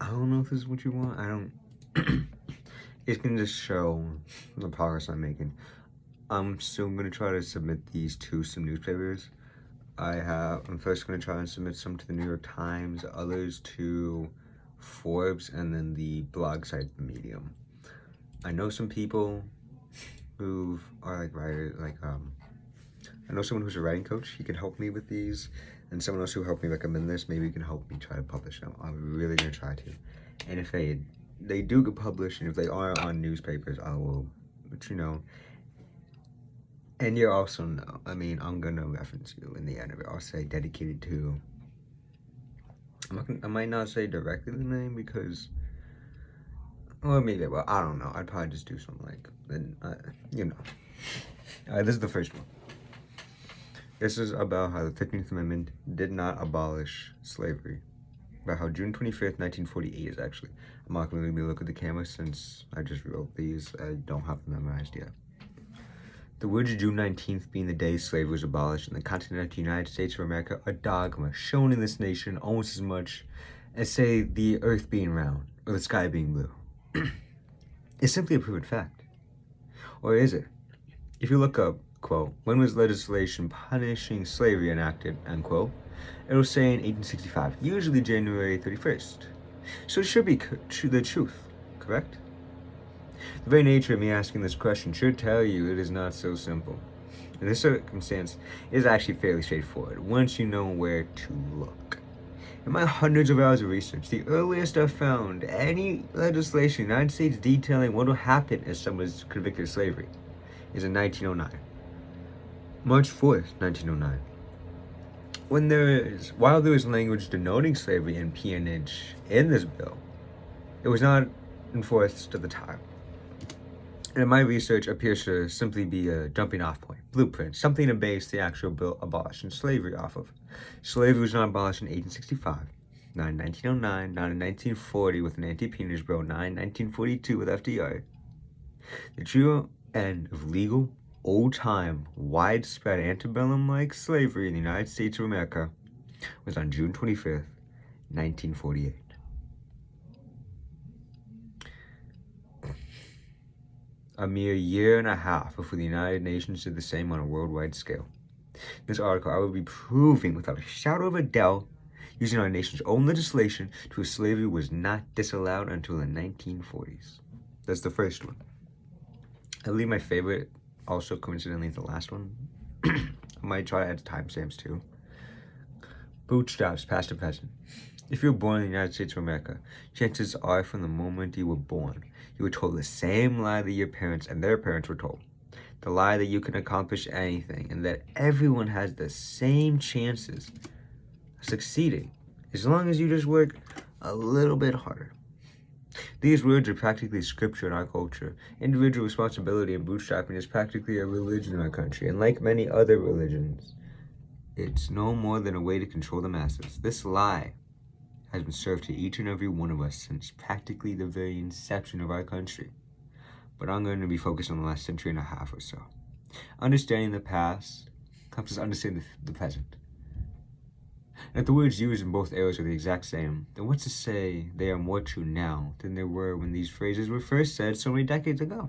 I don't know if this is what you want. I don't. It can just show the progress I'm making. I'm still gonna try to submit these to some newspapers. I'm first gonna try and submit some to the New York Times, others to Forbes, and then the blog site Medium. I know some people who are like writers, I know someone who's a writing coach. He can help me with these, and someone else who helped me recommend this. Maybe you can help me try to publish them. I'm really gonna try to. And if they do get published, and if they are on newspapers, I will let you know. And you also know, I mean, I'm gonna reference you in the end of it. I'll say dedicated to. I might not say directly the name because, or maybe, well, I don't know. I'd probably just do something like, you know. All right, this is the first one. This is about how the 15th Amendment did not abolish slavery. About how June 25th, 1948 is actually. I'm not going to be look at the camera since I just wrote these. I don't have them memorized yet. The words of June 19th being the day slavery was abolished in the continental United States of America are dogma shown in this nation almost as much as, say, the earth being round or the sky being blue. It's simply a proven fact. Or is it? If you look up, quote, when was legislation punishing slavery enacted, end quote, it will say in 1865, usually January 31st. So it should be the truth, correct? The very nature of me asking this question should tell you it is not so simple. In this circumstance, it is actually fairly straightforward once you know where to look. In my hundreds of hours of research, the earliest I've found any legislation in the United States detailing what will happen if someone is convicted of slavery is in 1909. March 4th, 1909. While there is language denoting slavery and peonage in this bill, it was not enforced at the time. And my research appears to simply be a jumping off point, blueprint, something to base the actual bill abolishing slavery off of. Slavery was not abolished in 1865, not in 1909, not in 1940 with an anti-peonage bill, not in 1942 with FDR. The true end of legal, old-time, widespread antebellum-like slavery in the United States of America was on June 25th, 1948. A mere year and a half before the United Nations did the same on a worldwide scale. In this article, I will be proving without a shadow of a doubt, using our nation's own legislation, to slavery was not disallowed until the 1940s. That's the first one. I believe my favorite, also coincidentally, is the last one. I might try to add timestamps too. Bootstraps, past and present. If you were born in the United States of America, chances are from the moment you were born, you were told the same lie that your parents and their parents were told. The lie that you can accomplish anything and that everyone has the same chances of succeeding as long as you just work a little bit harder. These words are practically scripture in our culture. Individual responsibility and bootstrapping is practically a religion in our country, and like many other religions, it's no more than a way to control the masses. This lie has been served to each and every one of us since practically the very inception of our country. But I'm going to be focused on the last century and a half or so. Understanding the past helps us understand the present. And if the words used in both eras are the exact same, then what's to say they are more true now than they were when these phrases were first said so many decades ago?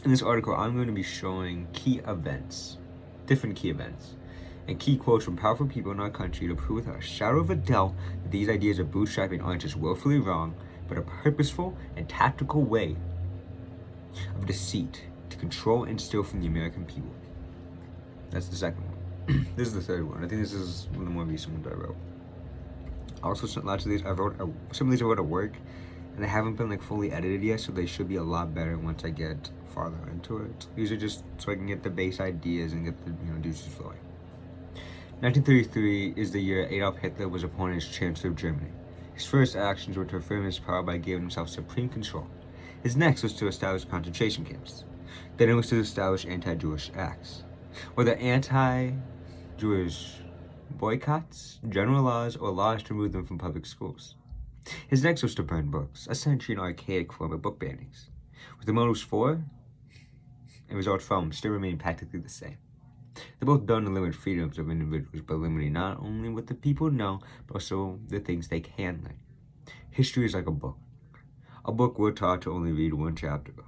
In this article, I'm going to be showing different key events, and key quotes from powerful people in our country to prove without a shadow of a doubt that these ideas of bootstrapping aren't just willfully wrong, but a purposeful and tactical way of deceit to control and steal from the American people. That's the second one. This is the third one. I think this is one of the more recent ones I wrote. Also, some of these I wrote at work, and they haven't been fully edited yet, so they should be a lot better once I get farther into it. These are just so I can get the base ideas and get the juices flowing. 1933 is the year Adolf Hitler was appointed as Chancellor of Germany. His first actions were to affirm his power by giving himself supreme control. His next was to establish concentration camps. Then it was to establish anti-Jewish acts, whether anti-Jewish boycotts, general laws, or laws to remove them from public schools. His next was to burn books, essentially an archaic form of book bannings, with the motives for and results from still remain practically the same. They're both done to limit freedoms of individuals by limiting not only what the people know, but also the things they can learn. History is like a book. A book we're taught to only read one chapter of.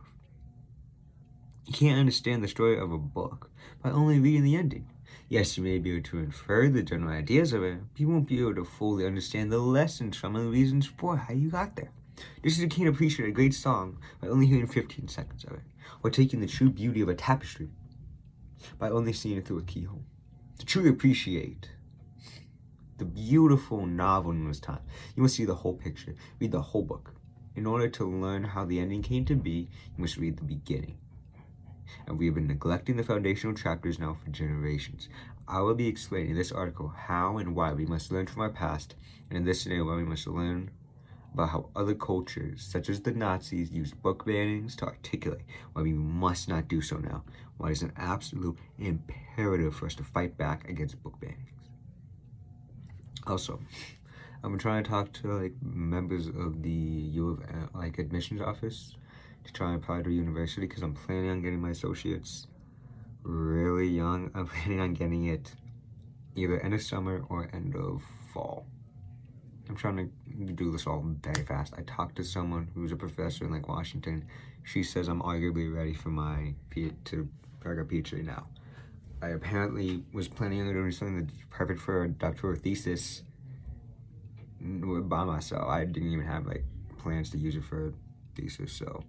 You can't understand the story of a book by only reading the ending. Yes, you may be able to infer the general ideas of it, but you won't be able to fully understand the lessons from and the reasons for how you got there. Just as you can't appreciate a great song by only hearing 15 seconds of it, or taking the true beauty of a tapestry by only seeing it through a keyhole. To truly appreciate the beautiful novel in this time, you must see the whole picture, read the whole book. In order to learn how the ending came to be, you must read the beginning. And we have been neglecting the foundational chapters now for generations. I will be explaining in this article how and why we must learn from our past, and in this scenario why we must learn about how other cultures, such as the Nazis, used book bannings to articulate why we must not do so now, why it is an absolute imperative for us to fight back against book bannings. Also, I've been trying to talk to members of the U of admissions office to try and apply to a university because I'm planning on getting my associates really young. I'm planning on getting it either end of summer or end of fall. I'm trying to do this all very fast. I talked to someone who's a professor in Washington. She says I'm arguably ready for my PhD now. I apparently was planning on doing something that's perfect for a doctoral thesis by myself. I didn't even have plans to use it for a thesis, so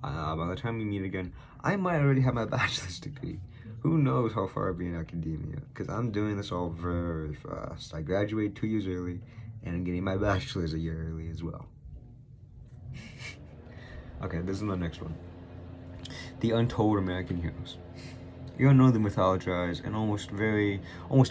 by the time we meet again, I might already have my bachelor's degree. Who knows how far I'll be in academia, because I'm doing this all very fast. I graduate 2 years early, and I'm getting my bachelor's a year early as well. Okay, this is my next one. The untold American heroes. You all know the mythologized and almost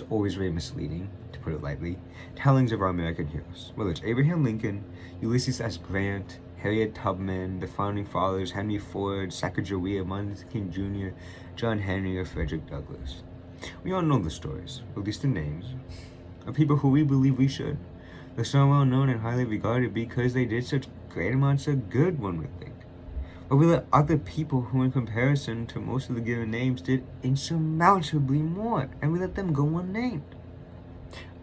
always very misleading, to put it lightly, tellings of our American heroes. Whether it's Abraham Lincoln, Ulysses S. Grant, Harriet Tubman, the Founding Fathers, Henry Ford, Sacagawea, Martin Luther King Jr., John Henry, or Frederick Douglass. We all know the stories, at least the names, of people who we believe we should. They're so well known and highly regarded because they did such great amounts of good, one would think. But we let other people who, in comparison to most of the given names, did insurmountably more, and we let them go unnamed.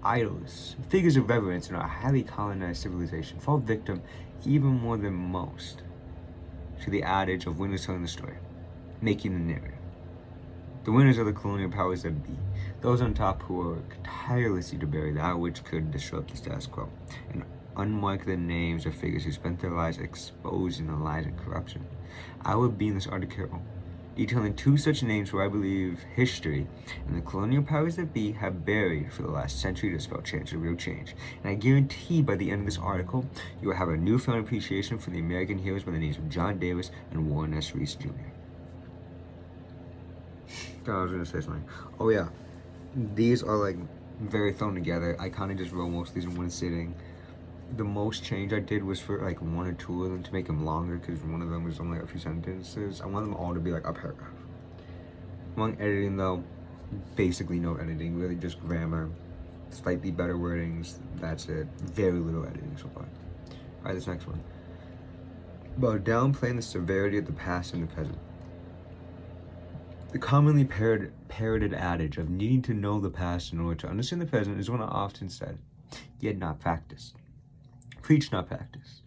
Idols, figures of reverence in our highly colonized civilization, fall victim even more than most to the adage of winners telling the story, making the narrative. The winners are the colonial powers that be, those on top who work tirelessly to bury that which could disrupt the status quo, and unmark the names of figures who spent their lives exposing the lies and corruption. I will be in this article detailing 2 such names where I believe history and the colonial powers that be have buried for the last century to spell change, a real change. And I guarantee by the end of this article, you will have a newfound appreciation for the American heroes by the names of John Davis and Warren S. Reese Jr. God, I was gonna say something. Oh yeah, these are very thrown together. I kind of just wrote most of these in one sitting. The most change I did was for 1 or 2 of them to make them longer because one of them was only a few sentences. I want them all to be a paragraph. Among editing though, basically no editing, really just grammar, slightly better wordings, that's it. Very little editing so far. Alright, this next one. About downplaying the severity of the past and the present. The commonly parroted adage of needing to know the past in order to understand the present is one I often said, yet not practiced. Preach, not practice.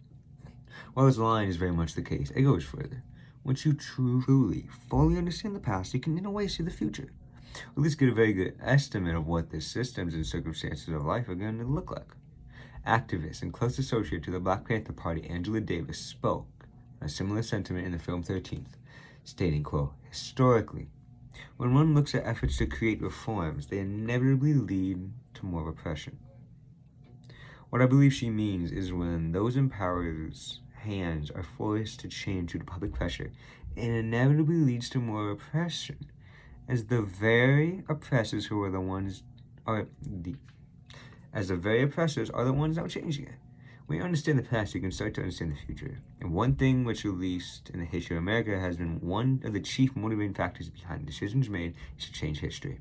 While this line is very much the case, it goes further. Once you truly, fully understand the past, you can in a way see the future. Or at least get a very good estimate of what the systems and circumstances of life are going to look like. Activist and close associate to the Black Panther Party, Angela Davis, spoke on a similar sentiment in the film 13th, stating, quote, historically, when one looks at efforts to create reforms, they inevitably lead to more repression. What I believe she means is when those in power's hands are forced to change due to public pressure, it inevitably leads to more oppression, as the very oppressors who are the ones are now changing it. When you understand the past, you can start to understand the future. And one thing which, at least in the history of America, has been one of the chief motivating factors behind decisions made is to change history.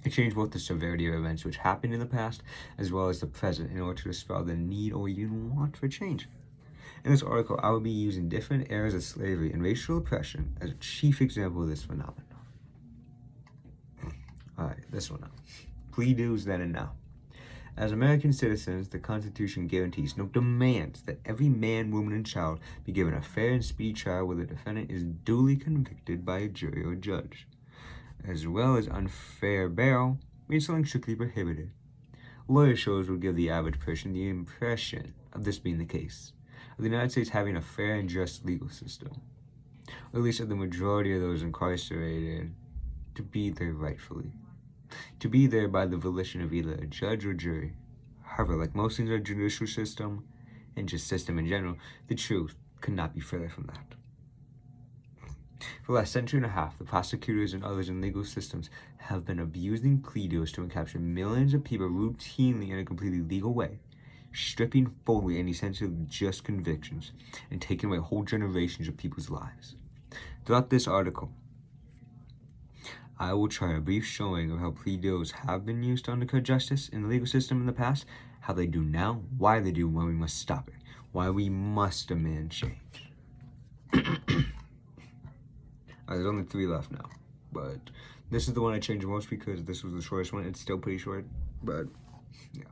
It changed both the severity of events which happened in the past as well as the present in order to dispel the need or even want for change. In this article, I will be using different eras of slavery and racial oppression as a chief example of this phenomenon. Alright, this one now. Plea dues then and now. As American citizens, the Constitution guarantees, no demands, that every man, woman, and child be given a fair and speedy trial where the defendant is duly convicted by a jury or judge, as well as unfair bail means something strictly prohibited. Lawyer shows will give the average person the impression of this being the case, of the United States having a fair and just legal system, or at least of the majority of those incarcerated to be there rightfully, to be there by the volition of either a judge or jury. However, like most things in our judicial system, and just system in general, the truth could not be further from that. For the last century and a half, the prosecutors and others in legal systems have been abusing plea deals to capture millions of people routinely in a completely legal way, stripping fully any sense of just convictions and taking away whole generations of people's lives. Throughout this article, I will try a brief showing of how plea deals have been used to undercut justice in the legal system in the past, how they do now, why they do, why we must stop it, why we must demand change. There's only 3 left now, but this is the one I changed most because this was the shortest one. It's still pretty short, but yeah.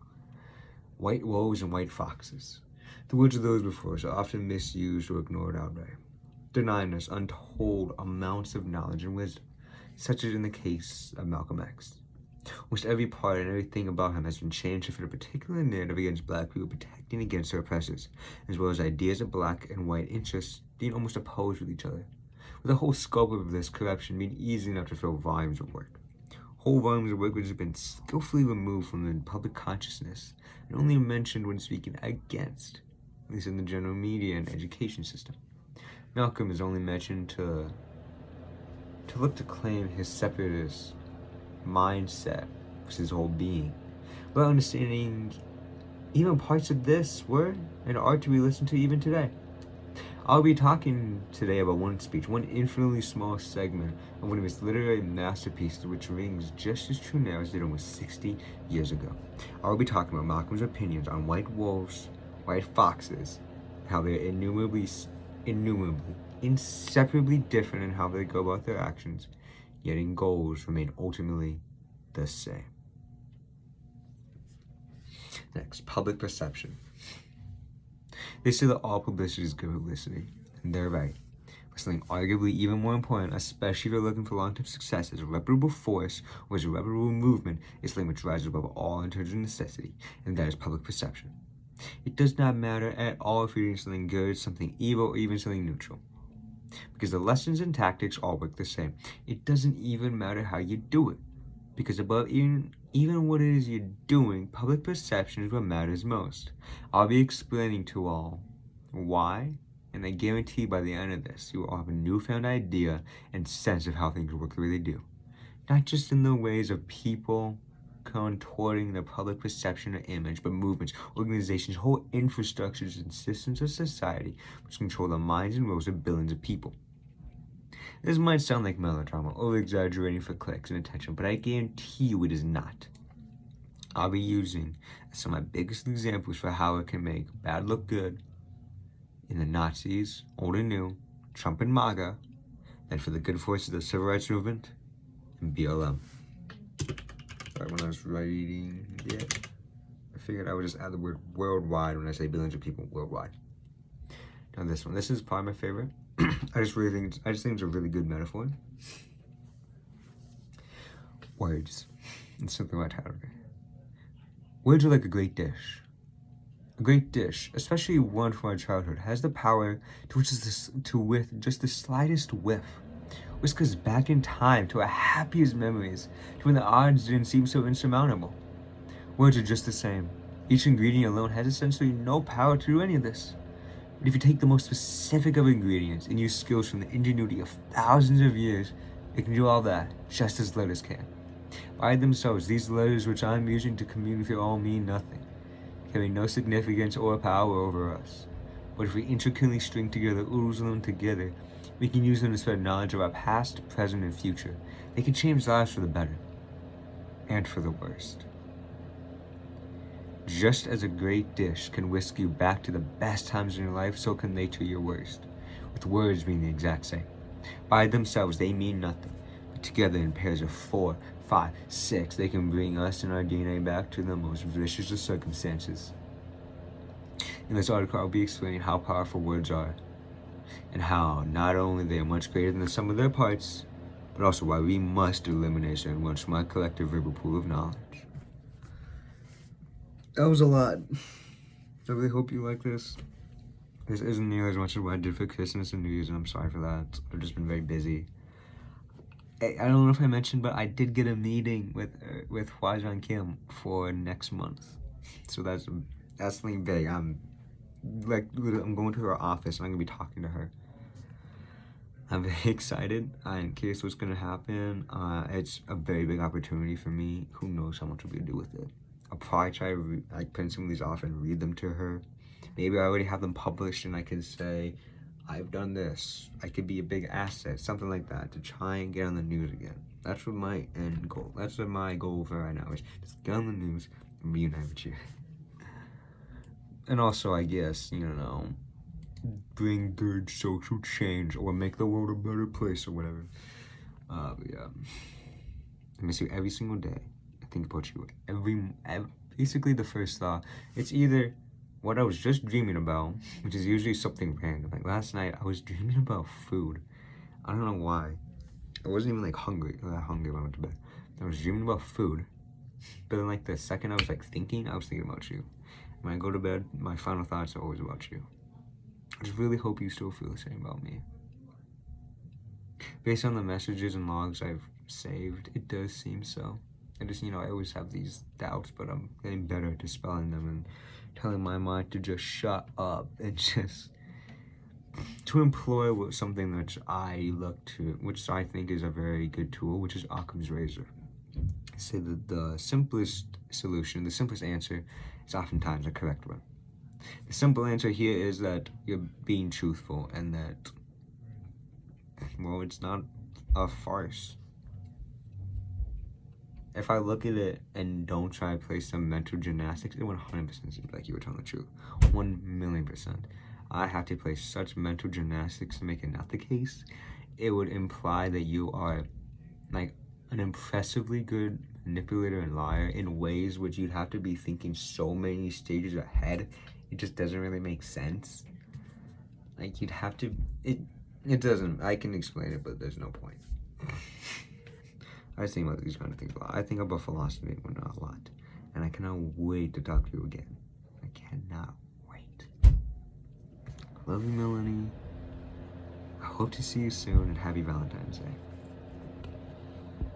White wolves and white foxes. The words of those before us are often misused or ignored outright, denying us untold amounts of knowledge and wisdom, such as in the case of Malcolm X. Almost every part and everything about him has been changed to fit a particular narrative against black people protecting against their oppressors, as well as ideas of black and white interests being almost opposed with each other. With the whole scope of this corruption being easy enough to fill volumes of work. Whole volumes of work which have been skillfully removed from the public consciousness and only mentioned when speaking against, at least in the general media and education system. Malcolm is only mentioned to look to claim his separatist mindset was his whole being, without understanding even parts of this word and art to be listened to even today. I'll be talking today about one speech, one infinitely small segment of one of his literary masterpieces, which rings just as true now as it did almost 60 years ago. I'll be talking about Malcolm's opinions on white wolves, white foxes, how they're inseparably different in how they go about their actions, yet in goals remain ultimately the same. Next, public perception. They say that all publicity is good publicity, and they're right. But something arguably even more important, especially if you're looking for long-term success, as a reputable force or as a reputable movement, is something which rises above all in terms of necessity, and that is public perception. It does not matter at all if you're doing something good, something evil, or even something neutral, because the lessons and tactics all work the same. It doesn't even matter how you do it, because above even what it is you're doing, public perception is what matters most. I'll be explaining to all why, and I guarantee by the end of this, you will all have a newfound idea and sense of how things work the way they do. Not just in the ways of people contorting their public perception or image, but movements, organizations, whole infrastructures and systems of society which control the minds and wills of billions of people. This might sound like melodrama, over-exaggerating for clicks and attention, but I guarantee you it is not. I'll be using some of my biggest examples for how it can make bad look good in the Nazis, old and new, Trump and MAGA, and for the good forces of the Civil Rights Movement and BLM. Sorry, when I was writing it, I figured I would just add the word worldwide when I say billions of people worldwide. Now this one, this is probably my favorite. I just think it's a really good metaphor. Words. It's simply my title. Words are like a great dish. A great dish, especially one from our childhood, has the power with just the slightest whiff, whisk us back in time to our happiest memories, to when the odds didn't seem so insurmountable. Words are just the same. Each ingredient alone has essentially no power to do any of this. But if you take the most specific of ingredients and use skills from the ingenuity of thousands of years, it can do all that, just as letters can. By themselves, these letters which I'm using to communicate all mean nothing, carry no significance or power over us. But if we intricately string together, oodles them together, we can use them to spread knowledge of our past, present, and future. They can change lives for the better, and for the worst. Just as a great dish can whisk you back to the best times in your life, so can they to your worst, with words being the exact same. By themselves, they mean nothing, but together in pairs of 4, 5, 6. They can bring us and our DNA back to the most vicious of circumstances. In this article, I'll be explaining how powerful words are, and how not only they are much greater than the sum of their parts, but also why we must eliminate certain words from our collective verbal pool of knowledge. That was a lot. I really hope you like this. This isn't nearly as much as what I did for Christmas and New Year's, and I'm sorry for that. I've just been very busy. I don't know if I mentioned, but I did get a meeting with Hwajan Kim for next month. So that's something big. I'm going to her office and I'm gonna be talking to her. I'm very excited. I'm curious what's gonna happen. It's a very big opportunity for me. Who knows how much we're gonna do with it. I'll probably try to print some of these off and read them to her. Maybe I already have them published and I can say, I've done this. I could be a big asset, something like that, to try and get on the news again. That's what my end goal. That's what my goal for right now is just get on the news and reunite with you. And also, I guess, bring good social change or make the world a better place or whatever. But yeah, I miss you every single day. I think about you every basically the first thought. It's either what I was just dreaming about, which is usually something random. Like last night, I was dreaming about food. I don't know why. I wasn't even like hungry when I went to bed. I was dreaming about food. But then like the second I was like thinking, I was thinking about you. When I go to bed, my final thoughts are always about you. I just really hope you still feel the same about me. Based on the messages and logs I've saved, it does seem so. I just, I always have these doubts, but I'm getting better at dispelling them and telling my mind to just shut up and just to employ something that I look to, which I think is a very good tool, which is Occam's razor. I say that the simplest solution, the simplest answer is oftentimes the correct one. The simple answer here is that you're being truthful and that, well, it's not a farce. If I look at it and don't try to play some mental gymnastics, it 100% seems like you were telling the truth. 1,000,000%. I have to play such mental gymnastics to make it not the case. It would imply that you are like an impressively good manipulator and liar in ways which you'd have to be thinking so many stages ahead. It just doesn't really make sense. Like you'd have to, it doesn't, I can explain it, but there's no point. I was thinking about these kind of things a lot. I think about philosophy a lot. And I cannot wait to talk to you again. I cannot wait. Love you, Melanie. I hope to see you soon and happy Valentine's Day.